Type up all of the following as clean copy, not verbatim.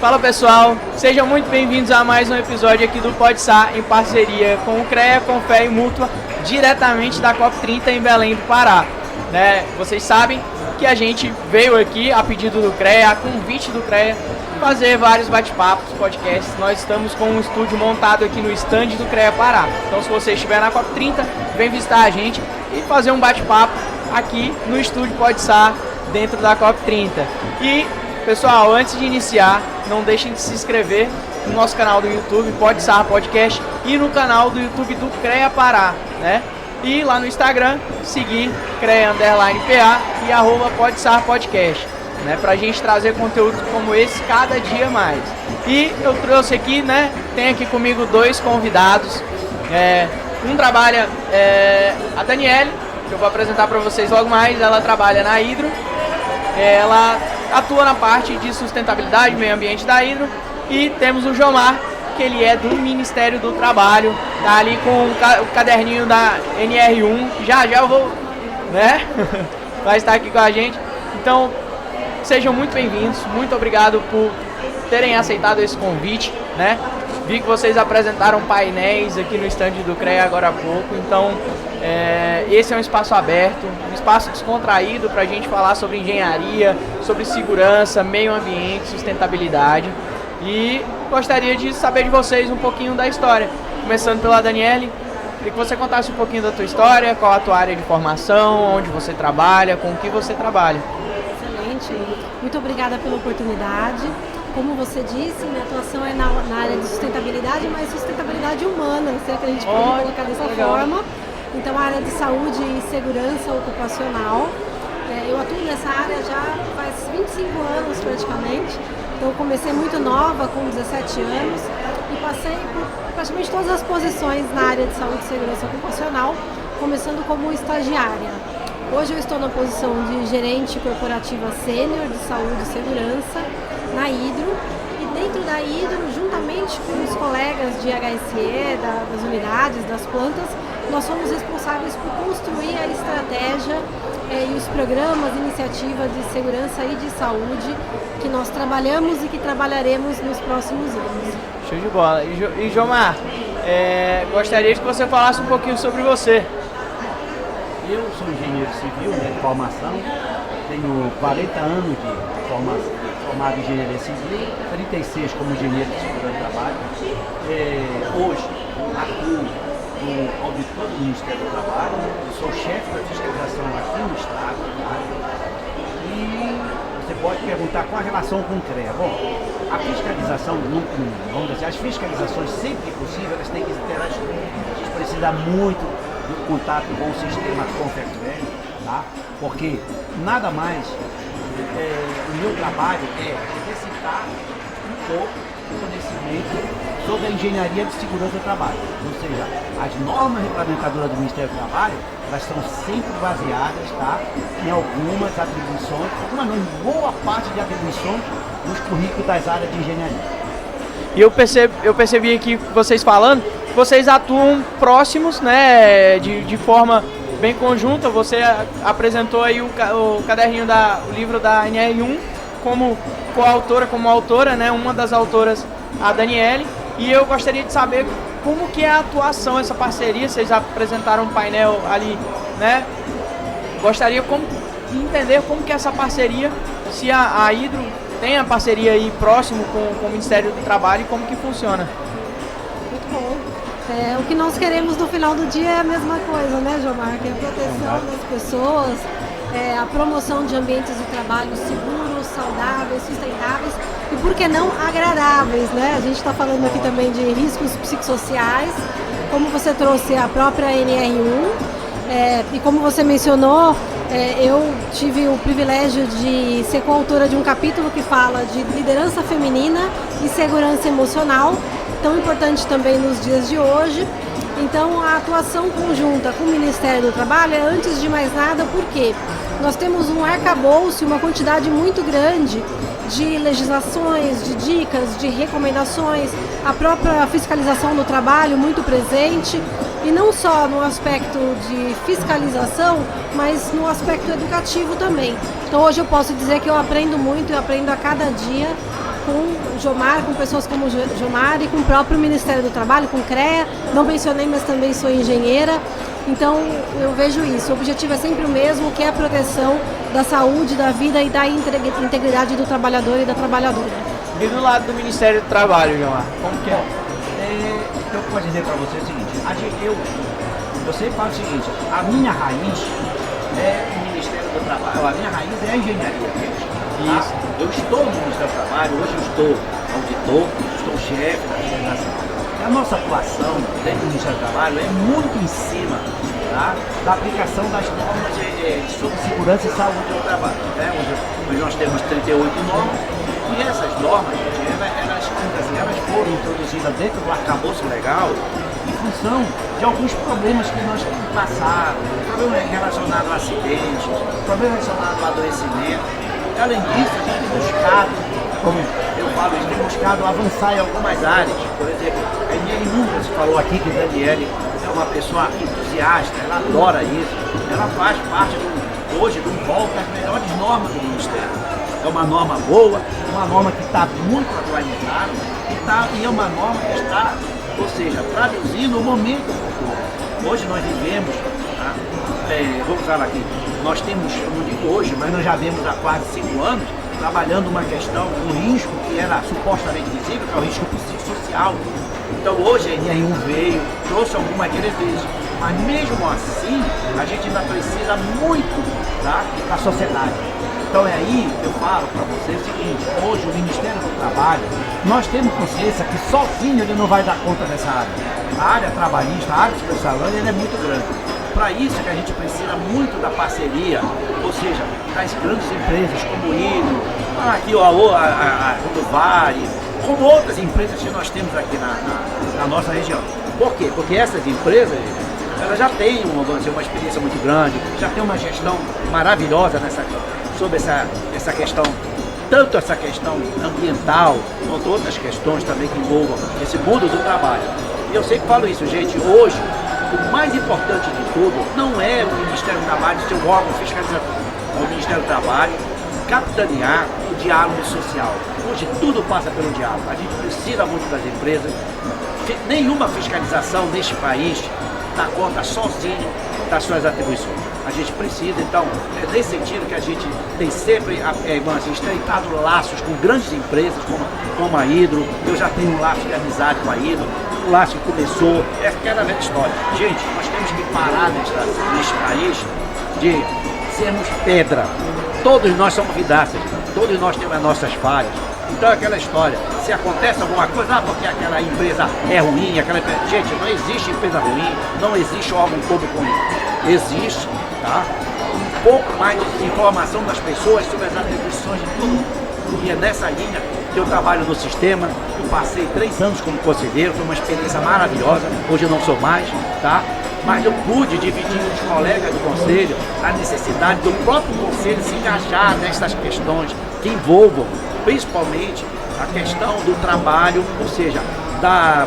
Fala pessoal, sejam muito bem-vindos a mais um episódio aqui do PodSar em parceria com o CREA, com Fé e Mútua, diretamente da COP30 em Belém do Pará. Vocês sabem que a gente veio aqui a pedido do CREA, a convite do CREA, fazer vários bate-papos, podcasts. Nós estamos com um estúdio montado aqui no stand do CREA Pará. Então se você estiver na COP30, vem visitar a gente e fazer um bate-papo aqui no estúdio PodSar dentro da COP30. E pessoal, antes de iniciar, não deixem de se inscrever no nosso canal do YouTube, PodSar Podcast, e no canal do YouTube do CREA Pará, né? E lá no Instagram, seguir CREA_PA e @PodSar Podcast, né? Pra gente trazer conteúdos como esse cada dia mais. E eu trouxe aqui, né? Tem aqui comigo dois convidados. Um trabalha, a Daniele, que eu vou apresentar para vocês logo mais. Ela trabalha na Hidro. Ela atua na parte de sustentabilidade, meio ambiente da Hidro. E temos o Jomar, que ele é do Ministério do Trabalho, tá ali com o caderninho da NR1. Já eu vou, né? Vai estar aqui com a gente. Então, sejam muito bem-vindos. Muito obrigado por terem aceitado esse convite, né? Vi que vocês apresentaram painéis aqui no stand do CREA agora há pouco. Então, esse é um espaço aberto, um espaço descontraído para a gente falar sobre engenharia, sobre segurança, meio ambiente, sustentabilidade. E gostaria de saber de vocês um pouquinho da história. Começando pela Daniele, queria que você contasse um pouquinho da tua história, qual a tua área de formação, onde você trabalha, com o que você trabalha. Excelente, muito obrigada pela oportunidade. Como você disse, minha atuação é na área de sustentabilidade, mas sustentabilidade humana, se é que a gente pode colocar dessa forma. Então, a área de saúde e segurança ocupacional. Eu atuo nessa área já faz 25 anos praticamente. Então, comecei muito nova, com 17 anos, e passei por praticamente todas as posições na área de saúde e segurança ocupacional, começando como estagiária. Hoje eu estou na posição de gerente corporativa sênior de saúde e segurança na Hidro, e dentro da Hidro, juntamente com os colegas de HSE, das unidades, das plantas, nós somos responsáveis por construir a estratégia e os programas, iniciativas de segurança e de saúde que nós trabalhamos e que trabalharemos nos próximos anos. Show de bola. E Jomar, gostaria que você falasse um pouquinho sobre você. Eu sou engenheiro civil, de formação, tenho 40 anos de formação, formado em engenharia civil, 36 como engenheiro de segurança do trabalho. Hoje atuo no auditor do Ministério do Trabalho, sou chefe da fiscalização aqui no Estado. E você pode perguntar qual a relação com o CREA. Bom, a fiscalização, vamos dizer, as fiscalizações sempre que possível, elas têm que interagir. A gente precisa muito do contato com o sistema Confercred, tá? Porque nada mais, o meu trabalho é exercitar um pouco o conhecimento sobre a engenharia de segurança do trabalho. Ou seja, as normas regulamentadoras do Ministério do Trabalho, elas são sempre baseadas, tá, em algumas atribuições, em boa parte de atribuições nos currículos das áreas de engenharia. E eu percebi aqui vocês falando, vocês atuam próximos, né, de forma bem conjunta. Você apresentou aí o caderninho o livro da NR1 como coautora, como autora, né, uma das autoras, a Daniele. E eu gostaria de saber como que é a atuação, essa parceria. Vocês apresentaram um painel ali, né? Gostaria de entender como que é essa parceria, se a Hidro tem a parceria aí próximo com o Ministério do Trabalho e como que funciona. Muito bom. O que nós queremos no final do dia é a mesma coisa, né, Jomar? Que é a proteção das pessoas, a promoção de ambientes de trabalho seguros, saudáveis, sustentáveis e, por que não, agradáveis, né? A gente está falando aqui também de riscos psicossociais, como você trouxe a própria NR1, e como você mencionou, eu tive o privilégio de ser coautora de um capítulo que fala de liderança feminina e segurança emocional, tão importante também nos dias de hoje. Então, a atuação conjunta com o Ministério do Trabalho é, antes de mais nada, porque nós temos um arcabouço e uma quantidade muito grande de legislações, de dicas, de recomendações, a própria fiscalização do trabalho muito presente, e não só no aspecto de fiscalização, mas no aspecto educativo também. Então hoje eu posso dizer que eu aprendo muito, eu aprendo a cada dia com o Jomar, com pessoas como o Jomar e com o próprio Ministério do Trabalho, com o CREA. Não mencionei, mas também sou engenheira. Então, eu vejo isso. O objetivo é sempre o mesmo, que é a proteção da saúde, da vida e da integridade do trabalhador e da trabalhadora. E do lado do Ministério do Trabalho, Jomar, como que é? Eu posso dizer para você o seguinte, você fala o seguinte, a minha raiz é o Ministério do Trabalho, a minha raiz é a engenharia, gente. Tá? Isso. Eu estou no Ministério do Trabalho, hoje eu estou auditor, estou chefe da organização. A nossa atuação dentro do Ministério do Trabalho é muito em cima, tá, da aplicação das normas sobre segurança e saúde do trabalho. Né? Hoje nós temos 38 normas e essas normas, elas foram introduzidas dentro do arcabouço legal em função de alguns problemas que nós temos passado, problema relacionado a acidentes, problema relacionado ao adoecimento. Além disso, a gente tem buscado, como eu falo, a gente tem buscado avançar em algumas áreas. Por exemplo, a Eniele Nunca se falou aqui que a Daniele é uma pessoa entusiasta, ela adora isso, ela faz parte hoje do rol das melhores normas do Ministério. É uma norma boa, uma norma que está muito atualizada e é uma norma que está, ou seja, traduzindo o momento futuro. Hoje nós vivemos, tá? Vamos falar aqui, nós temos, eu não digo hoje, mas nós já vemos há quase 5 anos, trabalhando uma questão, um risco que era supostamente visível, que é o risco psicossocial. Então hoje a NR1 veio, trouxe algumas diretrizes, mas mesmo assim a gente ainda precisa muito, tá, da sociedade. Então é aí que eu falo para você o seguinte, hoje o Ministério do Trabalho, nós temos consciência que sozinho ele não vai dar conta dessa área. A área trabalhista, a área de salário, ele é muito grande. Para isso que a gente precisa muito da parceria, ou seja, das grandes empresas como o Hidro, aqui o Vale, como outras empresas que nós temos aqui na nossa região. Por quê? Porque essas empresas, elas já têm uma experiência muito grande, já têm uma gestão maravilhosa sobre essa questão, tanto essa questão ambiental, quanto outras questões também que envolvam esse mundo do trabalho. E eu sempre falo isso, gente, hoje, o mais importante de tudo não é o Ministério do Trabalho, seu órgão fiscalizador, é o Ministério do Trabalho capitanear o diálogo social. Hoje tudo passa pelo diálogo, a gente precisa muito das empresas, nenhuma fiscalização neste país dá conta sozinho das suas atribuições. A gente precisa, então, é nesse sentido que a gente tem sempre estreitado laços com grandes empresas como a Hidro. Eu já tenho um laço de amizade com a Hidro, um laço que começou, é aquela velha história. Gente, nós temos que parar neste país de sermos pedra. Todos nós somos vidraças, todos nós temos as nossas falhas. Então aquela história, se acontece alguma coisa, porque aquela empresa é ruim, gente, não existe empresa ruim, não existe órgão público ruim. Existe, tá, um pouco mais de informação das pessoas sobre as atribuições de todo mundo. E é nessa linha que eu trabalho no sistema. Eu passei 3 anos como conselheiro, foi uma experiência maravilhosa, hoje eu não sou mais, tá? Mas eu pude dividir com os colegas do conselho a necessidade do próprio conselho se engajar nessas questões que envolvam principalmente a questão do trabalho, ou seja,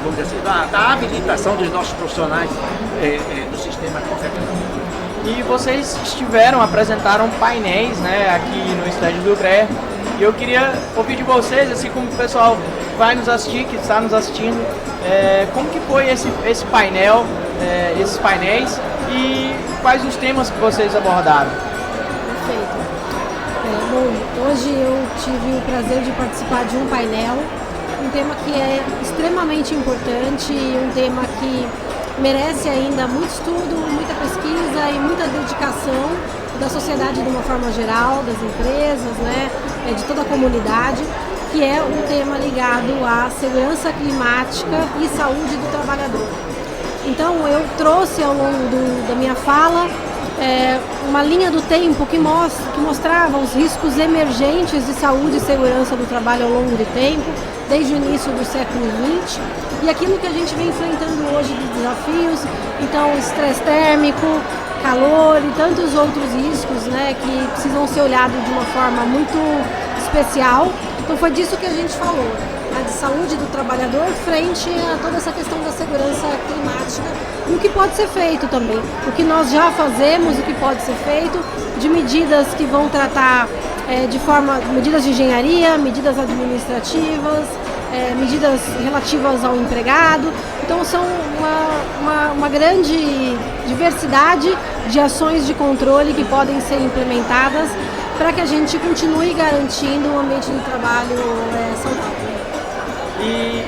vamos dizer assim, da habilitação dos nossos profissionais do sistema confeccionário. E vocês apresentaram painéis, né, aqui no estádio do CREA. E eu queria ouvir de vocês, assim como o pessoal vai nos assistir, que está nos assistindo, como que foi esse painel, esses painéis e quais os temas que vocês abordaram? Perfeito. Bom, hoje eu tive o prazer de participar de um painel, um tema que é extremamente importante, um tema que merece ainda muito estudo, muita pesquisa e muita dedicação da sociedade de uma forma geral, das empresas, né, de toda a comunidade, que é um tema ligado à segurança climática e saúde do trabalhador. Então eu trouxe ao longo da minha fala uma linha do tempo que mostrava os riscos emergentes de saúde e segurança do trabalho ao longo do tempo, desde o início do século XX, e aquilo que a gente vem enfrentando hoje de desafios, então estresse térmico, calor e tantos outros riscos, né, que precisam ser olhados de uma forma muito especial. Então foi disso que a gente falou, né, de saúde do trabalhador frente a toda essa questão da segurança climática e o que pode ser feito também, o que nós já fazemos, o que pode ser feito, de medidas que vão tratar medidas de engenharia, medidas administrativas, medidas relativas ao empregado. Então são uma grande diversidade de ações de controle que podem ser implementadas para que a gente continue garantindo um ambiente de trabalho saudável. E,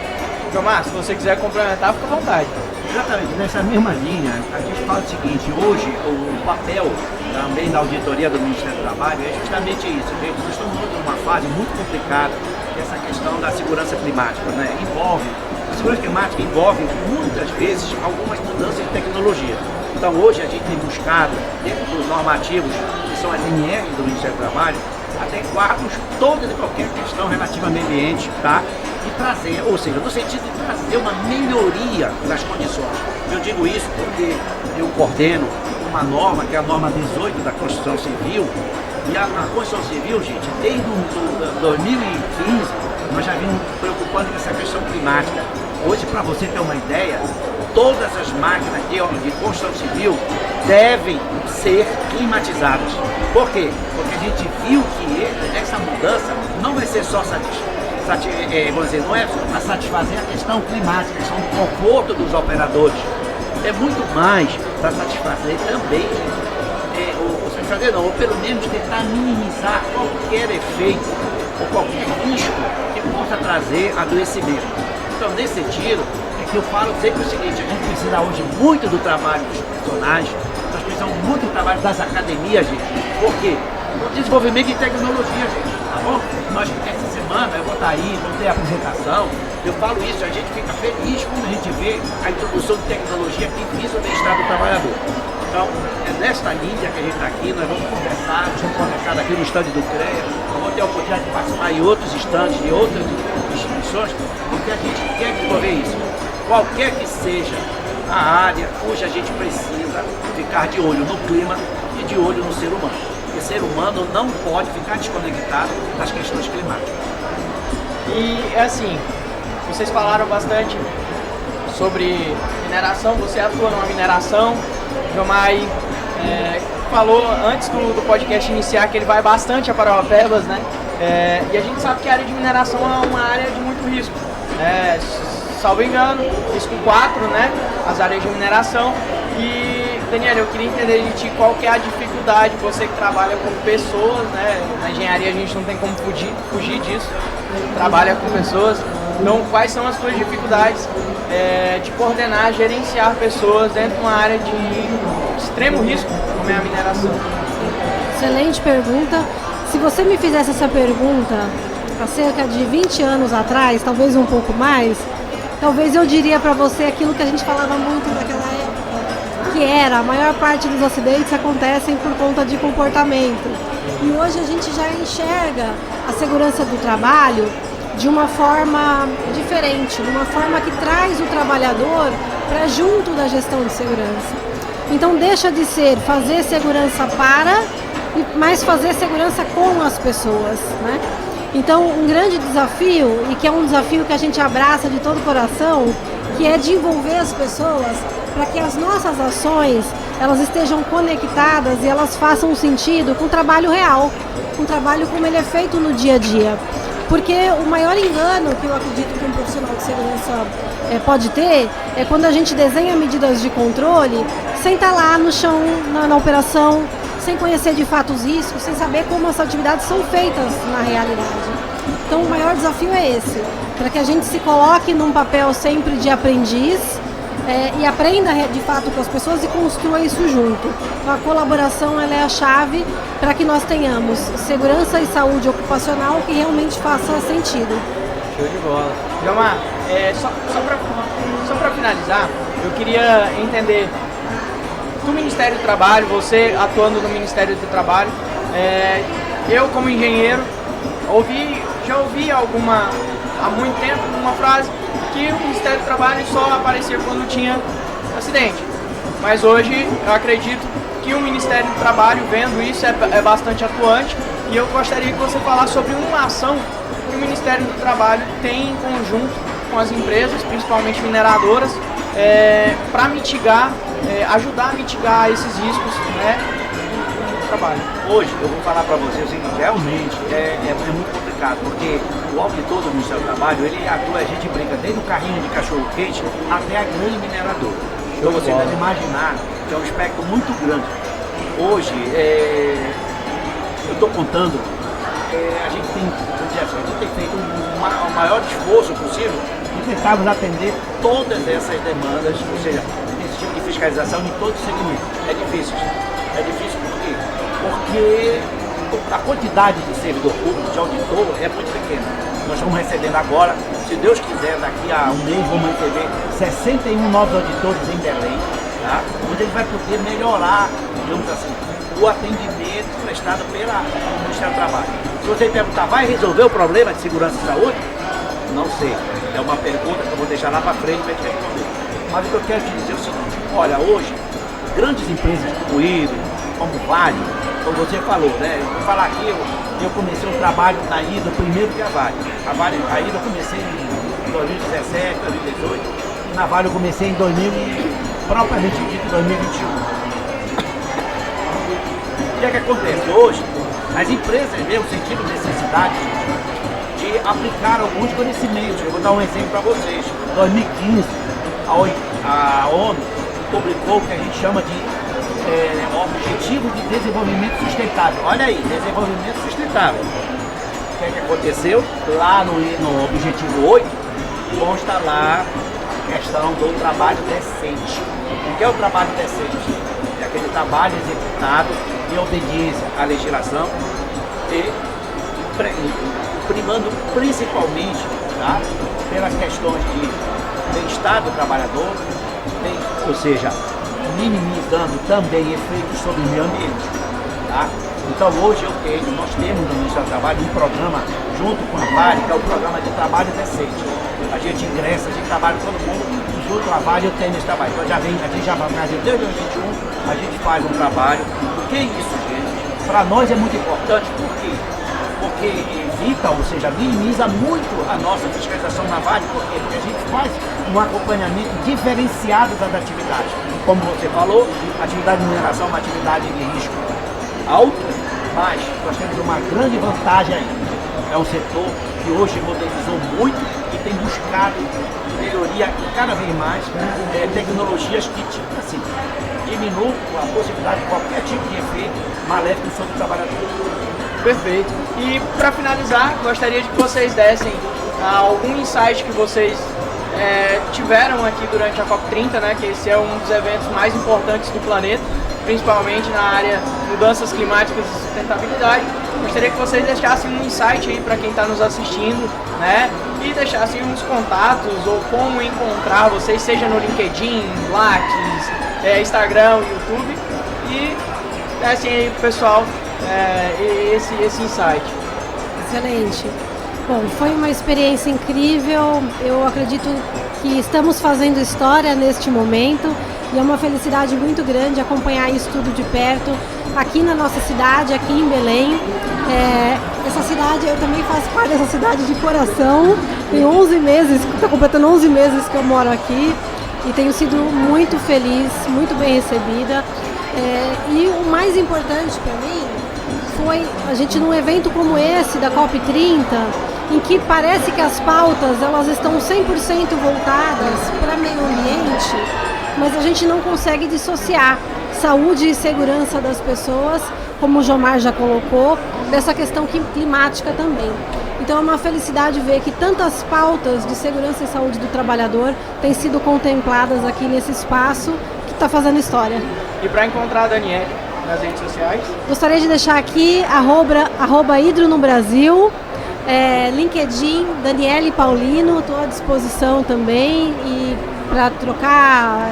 Jomar, se você quiser complementar, fica à vontade. Exatamente, nessa mesma linha, a gente fala o seguinte: hoje o papel também da auditoria do Ministério do Trabalho é justamente isso. Nós estamos numa fase muito complicada, essa questão da segurança climática, né? A segurança climática envolve muitas vezes algumas mudanças de tecnologia. Então hoje a gente tem buscado, dentro dos normativos, que são as NR do Ministério do Trabalho, adequarmos toda e qualquer questão relativa ao meio ambiente, tá? E trazer, ou seja, no sentido de trazer uma melhoria das condições. Eu digo isso porque eu coordeno uma norma, que é a norma 18 da Constituição Civil, e a Constituição Civil, gente, desde 2015, nós já vimos preocupando com essa questão climática. Hoje, para você ter uma ideia, todas as máquinas de construção civil devem ser climatizadas. Por quê? Porque a gente viu que essa mudança não vai ser só vamos dizer, não é para satisfazer a questão climática, a questão do conforto dos operadores. É muito mais para satisfazer também, ou pelo menos tentar minimizar qualquer efeito ou qualquer risco que possa trazer adoecimento. Então, nesse sentido, é que eu falo sempre o seguinte: a gente precisa hoje muito do trabalho dos profissionais, nós precisamos muito do trabalho das academias, gente. Por quê? O desenvolvimento de tecnologia, gente, tá bom? Essa semana eu vou estar aí, vou ter a apresentação, eu falo isso, a gente fica feliz quando a gente vê a introdução de tecnologia que visa o bem-estar do trabalhador. Então, é nesta linha que a gente está aqui, nós vamos conversar aqui no estande do CREA, vamos ter a oportunidade de participar em outros estandes, de outras instituições, porque a gente quer desenvolver isso. Qualquer que seja a área cuja a gente precisa ficar de olho no clima e de olho no ser humano. O ser humano não pode ficar desconectado das questões climáticas. E assim, vocês falaram bastante sobre mineração, você atua numa mineração. Jomar falou antes do podcast iniciar que ele vai bastante a Parauapebas, né? E a gente sabe que a área de mineração é uma área de muito risco. Salvo engano, risco 4, né? As áreas de mineração. E, Daniela, eu queria entender de ti qual que é a dificuldade, você que trabalha com pessoas, né? Na engenharia a gente não tem como fugir disso, trabalha com pessoas. Então, quais são as suas dificuldades de coordenar, gerenciar pessoas dentro de uma área de extremo risco, como é a mineração? Excelente pergunta. Se você me fizesse essa pergunta há cerca de 20 anos atrás, talvez um pouco mais, talvez eu diria para você aquilo que a gente falava muito naquela época, que era a maior parte dos acidentes acontecem por conta de comportamento. E hoje a gente já enxerga a segurança do trabalho de uma forma diferente, de uma forma que traz o trabalhador para junto da gestão de segurança. Então deixa de ser fazer segurança mas fazer segurança com as pessoas, né? Então um grande desafio, e que é um desafio que a gente abraça de todo o coração, que é de envolver as pessoas para que as nossas ações elas estejam conectadas e elas façam sentido com o trabalho real, com o trabalho como ele é feito no dia a dia. Porque o maior engano que eu acredito que um profissional de segurança pode ter é quando a gente desenha medidas de controle sem estar lá no chão, na operação, sem conhecer de fato os riscos, sem saber como as atividades são feitas na realidade. Então o maior desafio é esse, para que a gente se coloque num papel sempre de aprendiz e aprenda de fato com as pessoas e construa isso junto. Então, a colaboração ela é a chave para que nós tenhamos segurança e saúde ocupacional que realmente faça sentido. Show de bola. Jomar, só para finalizar, eu queria entender do Ministério do Trabalho, você atuando no Ministério do Trabalho, eu como engenheiro já ouvi há muito tempo uma frase que o Ministério do Trabalho só aparecia quando tinha acidente. Mas hoje eu acredito que o Ministério do Trabalho, vendo isso, é bastante atuante, e eu gostaria que você falasse sobre uma ação que o Ministério do Trabalho tem em conjunto com as empresas, principalmente mineradoras, para ajudar a mitigar esses riscos, né, trabalho. Hoje, eu vou falar para você o seguinte, realmente é muito complicado, porque o auditor do Ministério do Trabalho, ele atua, a gente brinca desde o carrinho de cachorro-quente até a grande mineradora. Então você deve imaginar que é um espectro muito grande. Hoje, eu estou contando, a gente tem, vamos dizer assim, a gente tem feito o maior esforço possível e tentarmos atender todas essas demandas, ou seja, esse tipo de fiscalização em todos os segmentos. É difícil por quê? Porque a quantidade de servidor público, de auditor, é muito pequena. Nós estamos recebendo agora, se Deus quiser, daqui a um mês vamos receber 61 novos auditores em Belém, tá? Onde ele vai poder melhorar, digamos assim, o atendimento prestado pelo Ministério do Trabalho. Se você perguntar, vai resolver o problema de segurança e saúde? Não sei. É uma pergunta que eu vou deixar lá para frente para a gente responder. Mas o que eu quero te dizer é o seguinte, olha, hoje, grandes empresas como IDO, como Vale, como você falou, né? Eu vou falar aqui, eu comecei o trabalho na IDO primeiro que a Vale. A IDO eu comecei em 2017, 2018, e na Vale eu comecei em propriamente dito, 2021. O que é que acontece? Hoje, as empresas mesmo sentiram necessidade de aplicar alguns conhecimentos. Eu vou dar um exemplo para vocês. Em 2015, a ONU publicou o que a gente chama de Objetivo de Desenvolvimento Sustentável. Olha aí, desenvolvimento sustentável. O que é que aconteceu? Lá no Objetivo 8, consta lá a questão do trabalho decente. O que é o trabalho decente? É aquele trabalho executado em obediência à legislação e primando principalmente, tá, pelas questões de bem-estar do trabalhador, ou seja, minimizando também efeitos sobre o meio ambiente. Tá? Então hoje nós temos no Ministério do Trabalho um programa junto com a Vale, que é o programa de trabalho decente. A gente ingressa, a gente trabalha com todo mundo, junto à Vale eu tenho esse trabalho. Então a gente já vai fazer desde 2021, a gente faz um trabalho. O que é isso, gente? Para nós é muito importante, por quê? Porque evita, ou seja, minimiza muito a nossa fiscalização na Vale, por quê? Porque a gente faz um acompanhamento diferenciado das atividades. Como você falou, a atividade de mineração é uma atividade de risco alto, mas nós temos uma grande vantagem aí. É um setor que hoje modernizou muito e tem buscado melhoria cada vez mais, tecnologias que assim, diminuam a possibilidade de qualquer tipo de efeito maléfico sobre o trabalhador. Perfeito. E para finalizar, gostaria de que vocês dessem algum insight que vocês tiveram aqui durante a COP30, né, que esse é um dos eventos mais importantes do planeta, principalmente na área de mudanças climáticas e sustentabilidade. Gostaria que vocês deixassem um insight aí para quem está nos assistindo, né, e deixassem uns contatos ou como encontrar vocês, seja no LinkedIn, Lattes, Instagram, YouTube, e dessem aí pro pessoal esse insight. Excelente. Bom, foi uma experiência incrível. Eu acredito que estamos fazendo história neste momento e é uma felicidade muito grande acompanhar isso tudo de perto aqui na nossa cidade, aqui em Belém. Essa cidade, eu também faço parte dessa cidade de coração. Tem 11 meses, está completando 11 meses que eu moro aqui e tenho sido muito feliz, muito bem recebida. E o mais importante para mim foi a gente num evento como esse da COP30, em que parece que as pautas elas estão 100% voltadas para meio ambiente, mas a gente não consegue dissociar saúde e segurança das pessoas, como o Jomar já colocou, dessa questão climática também. Então é uma felicidade ver que tantas pautas de segurança e saúde do trabalhador têm sido contempladas aqui nesse espaço que está fazendo história. E para encontrar a Daniele nas redes sociais? Gostaria de deixar aqui @, Hidro no Brasil, LinkedIn, Daniele Paulino, estou à disposição também e para trocar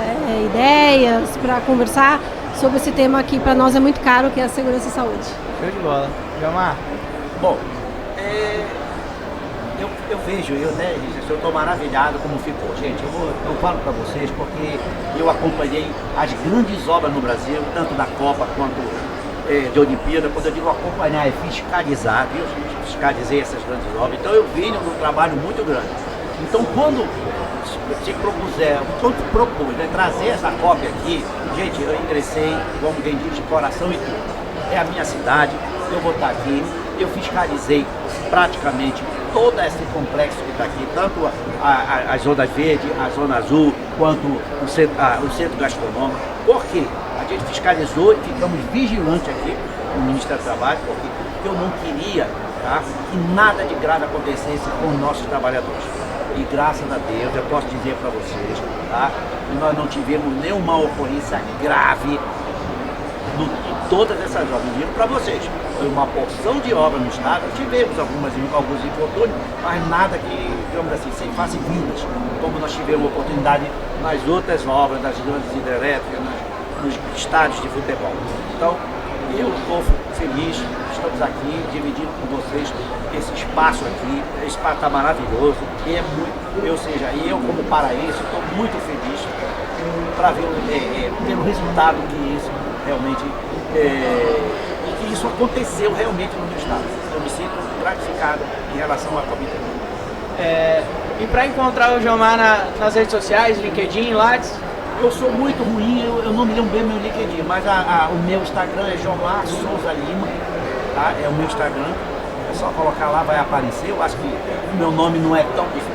ideias, para conversar sobre esse tema que para nós é muito caro, que é a segurança e saúde. Show de bola. Jomar? Bom, eu vejo, eu estou maravilhado como ficou. Gente, eu falo para vocês porque eu acompanhei as grandes obras no Brasil, tanto da Copa quanto de Olimpíada. Quando eu digo acompanhar, é fiscalizar, viu? Fiscalizei essas grandes obras. Então eu vim num trabalho muito grande. Então quando propus, né, trazer essa cópia aqui, gente, eu ingressei, como quem diz, de coração e tudo. é a minha cidade, eu vou estar aqui. Eu fiscalizei praticamente todo esse complexo que está aqui, tanto a zona verde, a zona azul, quanto o centro gastronômico. Por quê? A gente fiscalizou e ficamos vigilantes aqui no Ministério do Trabalho, porque eu não queria, tá, que nada de grave acontecesse com os nossos trabalhadores. E graças a Deus, eu posso dizer para vocês, tá, que nós não tivemos nenhuma ocorrência grave em todas essas obras. Eu digo para vocês, foi uma porção de obras no estado, tivemos alguns infortúnios, mas nada que, digamos assim, sem face vidas, como nós tivemos oportunidade nas outras obras, das grandes hidrelétricas, nos estádios de futebol. Então, eu estou feliz, estamos aqui dividindo com vocês esse espaço aqui. Esse espaço está maravilhoso e é muito, ou seja, eu como paraense estou muito feliz para ver pelo resultado que isso realmente que isso aconteceu realmente no meu estado. Eu me sinto gratificado em relação à Covid. E para encontrar o Jomar nas redes sociais, LinkedIn, Lattes? Eu sou muito ruim, eu não me lembro bem meu LinkedIn, mas o meu Instagram é Jomar Souza Lima, tá? É o meu Instagram, é só colocar lá, vai aparecer. Eu acho que o meu nome não é tão difícil,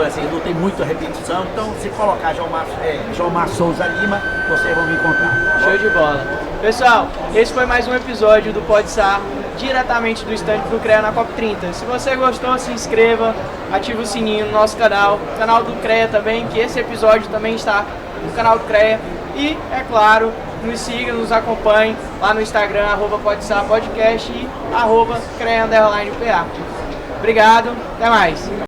assim, não tem muita repetição, então se colocar Jomar Souza Lima, vocês vão me encontrar. Show de bola. Pessoal, esse foi mais um episódio do Pode Sar, diretamente do stand do CREA na COP30. Se você gostou, se inscreva, ative o sininho no nosso canal do CREA também, que esse episódio também está no canal do CREA. E, é claro, nos siga, nos acompanhe lá no Instagram, @PodSarPodcast e @CREA_PA. Obrigado, até mais.